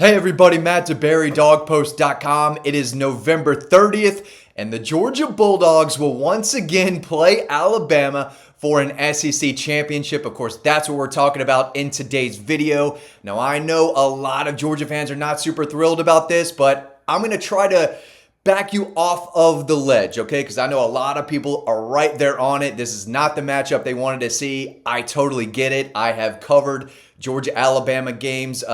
Hey everybody, Matt DeBerry, dogpost.com. It is November 30th, and the Georgia Bulldogs will once again play Alabama for an SEC championship. Of course, that's what we're talking about in today's video. Now, I know a lot of Georgia fans are not super thrilled about this, but I'm going to try to back you off of the ledge, okay? Because I know a lot of people are right there on it. This is not the matchup they wanted to see. I totally get it. I have covered Georgia-Alabama games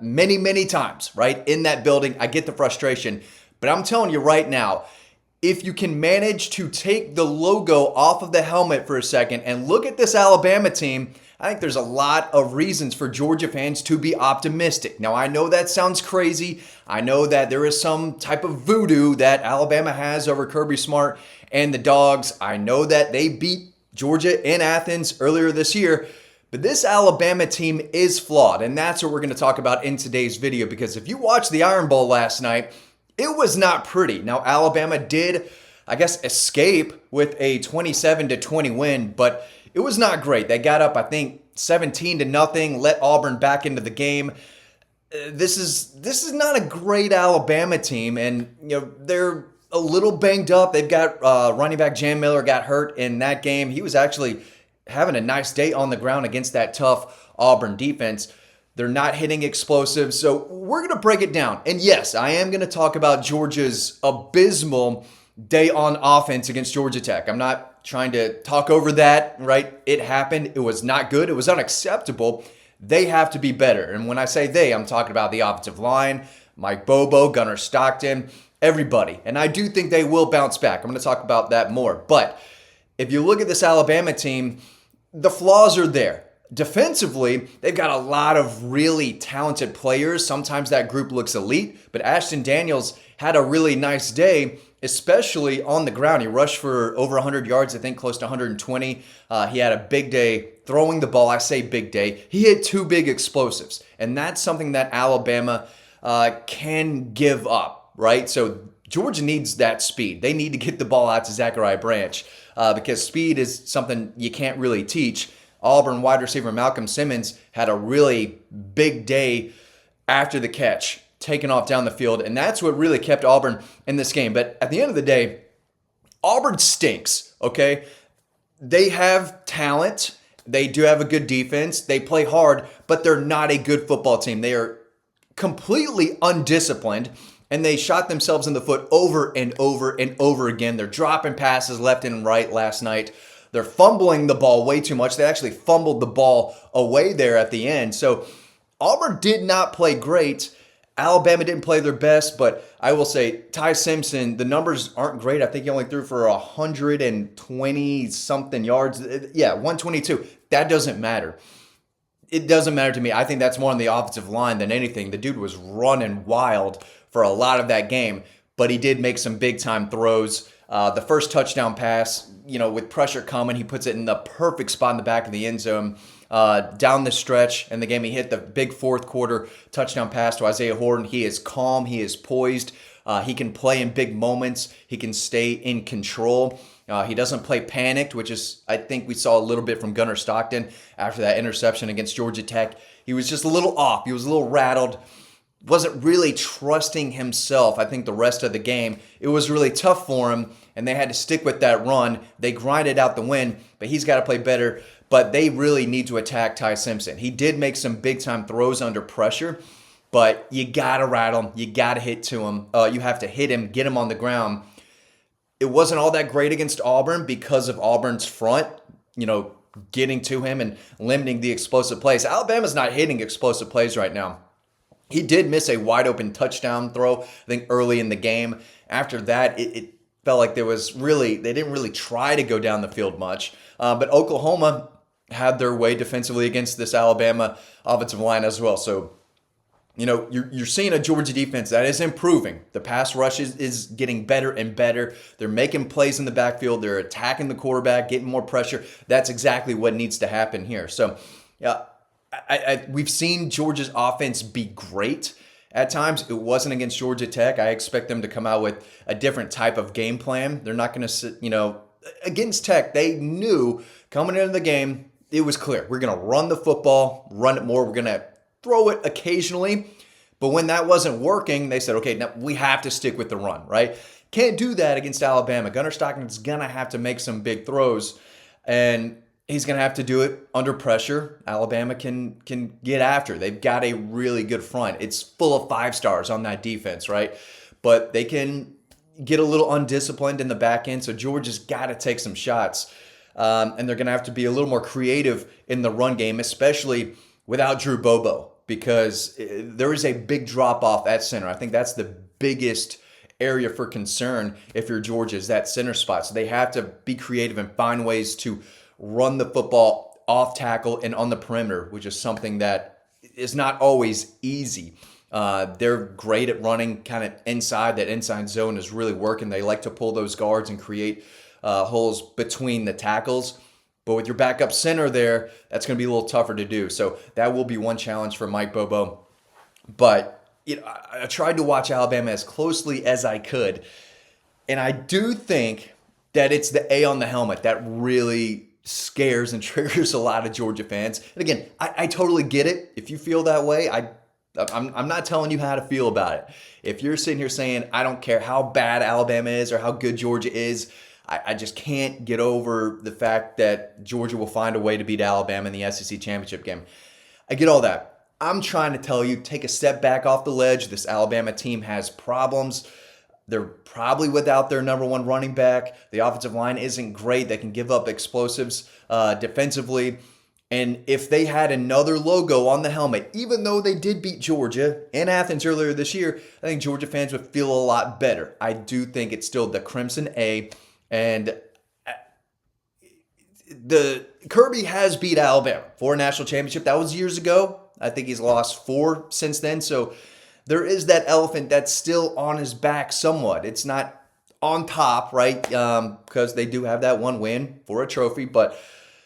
many times, right? In that building, I get the frustration. But I'm telling you right now, if you can manage to take the logo off of the helmet for a second and look at this Alabama team, I think there's a lot of reasons for Georgia fans to be optimistic. Now, I know that sounds crazy. I know that there is some type of voodoo that Alabama has over Kirby Smart and the Dogs. I know that they beat Georgia in Athens earlier this year. But this Alabama team is flawed, and that's what we're going to talk about in today's video, because if you watched the Iron Bowl last night, it was not pretty. Now, Alabama did, I guess, escape with a 27-20 win, but it was not great. They got up, I think, 17-0, let Auburn back into the game. This is not a great Alabama team, and they're a little banged up. They've got running back Jam Miller got hurt in that game. He was actually having a nice day on the ground against that tough Auburn defense. They're not hitting explosives. So we're going to break it down. And yes, I am going to talk about Georgia's abysmal day on offense against Georgia Tech. I'm not trying to talk over that, right? It happened. It was not good. It was unacceptable. They have to be better. And when I say they, I'm talking about the offensive line, Mike Bobo, Gunnar Stockton, everybody. And I do think they will bounce back. I'm going to talk about that more. But if you look at this Alabama team, the flaws are there. Defensively, they've got a lot of really talented players. Sometimes that group looks elite, but Ashton Daniels had a really nice day, especially on the ground. He rushed for over 100 yards, I think close to 120. He had a big day throwing the ball. I say big day. He hit two big explosives, and that's something that Alabama can give up, right? So Georgia needs that speed. They need to get the ball out to Zachariah Branch because speed is something you can't really teach. Auburn wide receiver Malcolm Simmons had a really big day after the catch, taking off down the field, and that's what really kept Auburn in this game. But at the end of the day, Auburn stinks, okay? They have talent. They do have a good defense. They play hard, but they're not a good football team. They are completely undisciplined, and they shot themselves in the foot over and over again. They're dropping passes left and right last night. They're fumbling the ball way too much. They actually fumbled the ball away there at the end. So Auburn did not play great. Alabama didn't play their best, but I will say Ty Simpson, the numbers aren't great. I think he only threw for 120-something yards. Yeah, 122. That doesn't matter. It doesn't matter to me. I think that's more on the offensive line than anything. The dude was running wild for a lot of that game, but he did make some big-time throws. The first touchdown pass, with pressure coming, he puts it in the perfect spot in the back of the end zone. Down the stretch in the game, he hit the big fourth quarter touchdown pass to Isaiah Horton. He is calm. He is poised. He can play in big moments. He can stay in control. He doesn't play panicked, which is, I think we saw a little bit from Gunnar Stockton after that interception against Georgia Tech. He was just a little off. He was a little rattled. Wasn't really trusting himself, I think, the rest of the game. It was really tough for him, and they had to stick with that run. They grinded out the win, but he's got to play better. But they really need to attack Ty Simpson. He did make some big-time throws under pressure, but you got to rattle him. You got to hit to him. You have to hit him, get him on the ground. It wasn't all that great against Auburn because of Auburn's front, getting to him and limiting the explosive plays. Alabama's not hitting explosive plays right now. He did miss a wide open touchdown throw, I think, early in the game. After that, it felt like they didn't really try to go down the field much. But Oklahoma had their way defensively against this Alabama offensive line as well. So, you're seeing a Georgia defense that is improving. The pass rush is getting better and better. They're making plays in the backfield. They're attacking the quarterback, getting more pressure. That's exactly what needs to happen here. So, yeah. We've seen Georgia's offense be great at times. It wasn't against Georgia Tech. I expect them to come out with a different type of game plan. They're not going to sit, against Tech, they knew coming into the game, it was clear. We're going to run the football, run it more. We're going to throw it occasionally, But when that wasn't working, they said, okay, now we have to stick with the run, right? Can't do that against Alabama. Gunnar Stockton's going to have to make some big throws, and he's going to have to do it under pressure. Alabama can get after. They've got a really good front. It's full of 5-stars on that defense, right? But they can get a little undisciplined in the back end, so Georgia's got to take some shots. And they're going to have to be a little more creative in the run game, especially without Drew Bobo, because there is a big drop-off at center. I think that's the biggest area for concern if you're Georgia, is that center spot. So they have to be creative and find ways to run the football off tackle and on the perimeter, which is something that is not always easy. They're great at running kind of inside. That inside zone is really working. They like to pull those guards and create holes between the tackles. But with your backup center there, that's going to be a little tougher to do. So that will be one challenge for Mike Bobo. But I tried to watch Alabama as closely as I could. And I do think that it's the A on the helmet that really scares and triggers a lot of Georgia fans. And again, I totally get it. If you feel that way, I'm not telling you how to feel about it. If you're sitting here saying, I don't care how bad Alabama is or how good Georgia is, I just can't get over the fact that Georgia will find a way to beat Alabama in the SEC championship game. I get all that. I'm trying to tell you, take a step back off the ledge. This Alabama team has problems. They're probably without their number one running back. The offensive line isn't great. They can give up explosives defensively. And if they had another logo on the helmet, even though they did beat Georgia in Athens earlier this year, I think Georgia fans would feel a lot better. I do think it's still the Crimson A. And the Kirby has beat Alabama for a national championship. That was years ago. I think he's lost 4 since then. So there is that elephant that's still on his back somewhat. It's not on top, right? Because they do have that one win for a trophy. But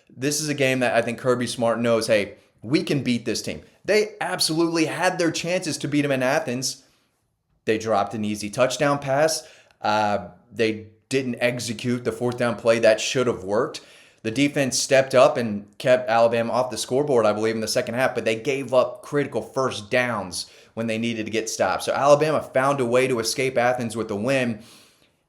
this is a game that I think Kirby Smart knows, hey, we can beat this team. They absolutely had their chances to beat him in Athens. They dropped an easy touchdown pass. They didn't execute the 4th down play that should have worked. The defense stepped up and kept Alabama off the scoreboard, I believe, in the second half, but they gave up critical first downs when they needed to get stopped. So Alabama found a way to escape Athens with a win.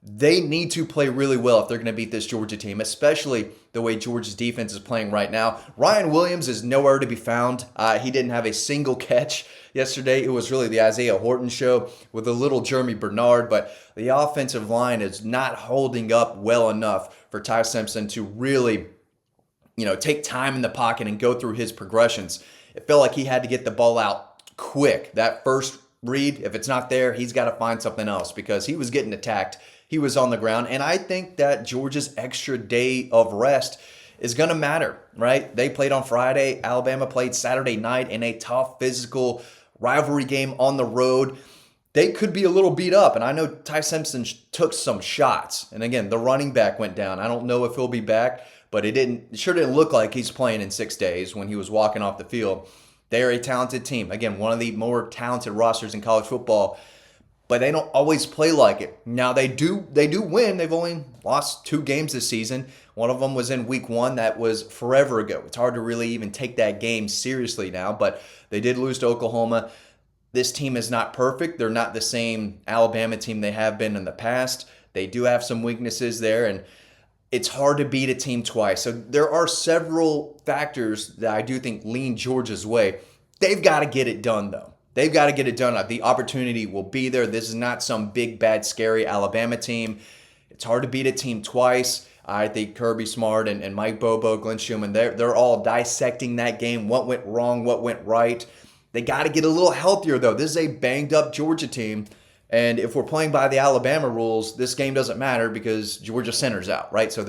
They need to play really well if they're going to beat this Georgia team, especially the way Georgia's defense is playing right now. Ryan Williams is nowhere to be found. He didn't have a single catch yesterday. It was really the Isaiah Horton show with a little Jeremy Bernard, but the offensive line is not holding up well enough for Ty Simpson to really, take time in the pocket and go through his progressions. It felt like he had to get the ball out quick. That first read, if it's not there, he's got to find something else because he was getting attacked. He was on the ground, and I think that Georgia's extra day of rest is going to matter, right? They played on Friday. Alabama played Saturday night in a tough physical rivalry game on the road. They could be a little beat up, and I know Ty Simpson took some shots. And again, the running back went down. I don't know if he'll be back, but it sure didn't look like he's playing in 6 days when he was walking off the field. They are a talented team. Again, one of the more talented rosters in college football. But they don't always play like it. Now they do win. They've only lost 2 games this season. One of them was in week 1. That was forever ago. It's hard to really even take that game seriously now, but they did lose to Oklahoma. This team is not perfect. They're not the same Alabama team they have been in the past. They do have some weaknesses there, and it's hard to beat a team twice. So there are several factors that I do think lean Georgia's way. They've got to get it done, though. They've got to get it done. The opportunity will be there. This is not some big, bad, scary Alabama team. It's hard to beat a team twice. I think Kirby Smart and Mike Bobo, Glenn Schumann, they're all dissecting that game. What went wrong? What went right? They got to get a little healthier, though. This is a banged-up Georgia team. And if we're playing by the Alabama rules, this game doesn't matter because Georgia center's out, right? So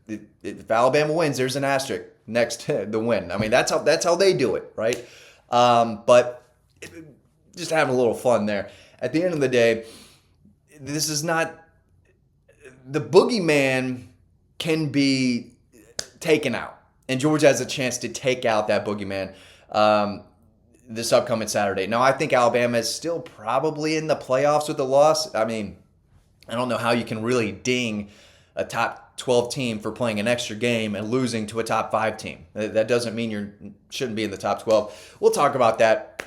if Alabama wins, there's an asterisk next to the win. I mean, that's how they do it, right? But just having a little fun there. At the end of the day, this is not – the boogeyman can be taken out. And Georgia has a chance to take out that boogeyman this upcoming Saturday. Now, I think Alabama is still probably in the playoffs with a loss. I mean, I don't know how you can really ding a top 12 team for playing an extra game and losing to a top 5 team. That doesn't mean you shouldn't be in the top 12. We'll talk about that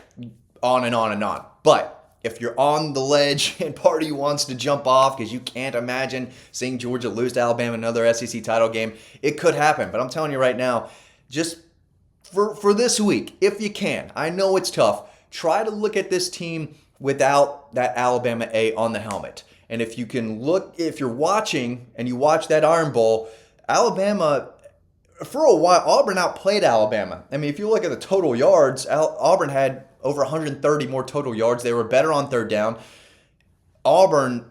on and on and on. But if you're on the ledge and part of you wants to jump off because you can't imagine seeing Georgia lose to Alabama in another SEC title game, it could happen. But I'm telling you right now, just for this week, if you can, I know it's tough, try to look at this team without that Alabama A on the helmet. And if you can look, if you're watching and you watch that Iron Bowl, Alabama, for a while, Auburn outplayed Alabama. I mean, if you look at the total yards, Auburn had over 130 more total yards. They were better on third down. Auburn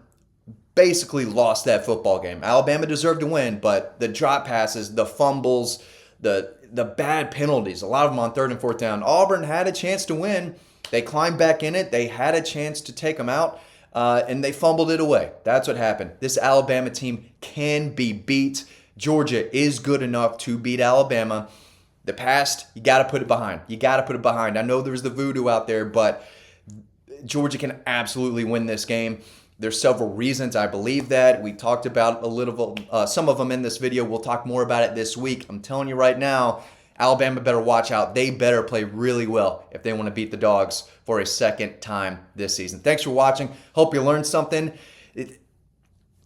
basically lost that football game. Alabama deserved to win, but the drop passes, the fumbles, the bad penalties, a lot of them on third and fourth down. Auburn had a chance to win. They climbed back in it. They had a chance to take them out, and they fumbled it away. That's what happened. This Alabama team can be beat. Georgia is good enough to beat Alabama. The past, you got to put it behind. You got to put it behind. I know there's the voodoo out there, but Georgia can absolutely win this game. There's several reasons I believe that. We talked about a little, some of them in this video. We'll talk more about it this week. I'm telling you right now, Alabama better watch out. They better play really well if they want to beat the Dogs for a second time this season. Thanks for watching. Hope you learned something.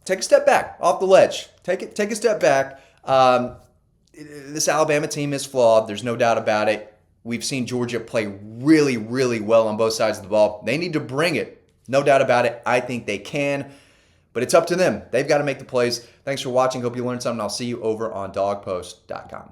Take a step back off the ledge. Take a step back. This Alabama team is flawed. There's no doubt about it. We've seen Georgia play really, really well on both sides of the ball. They need to bring it. No doubt about it. I think they can. But it's up to them. They've got to make the plays. Thanks for watching. Hope you learned something. I'll see you over on dawgpost.com.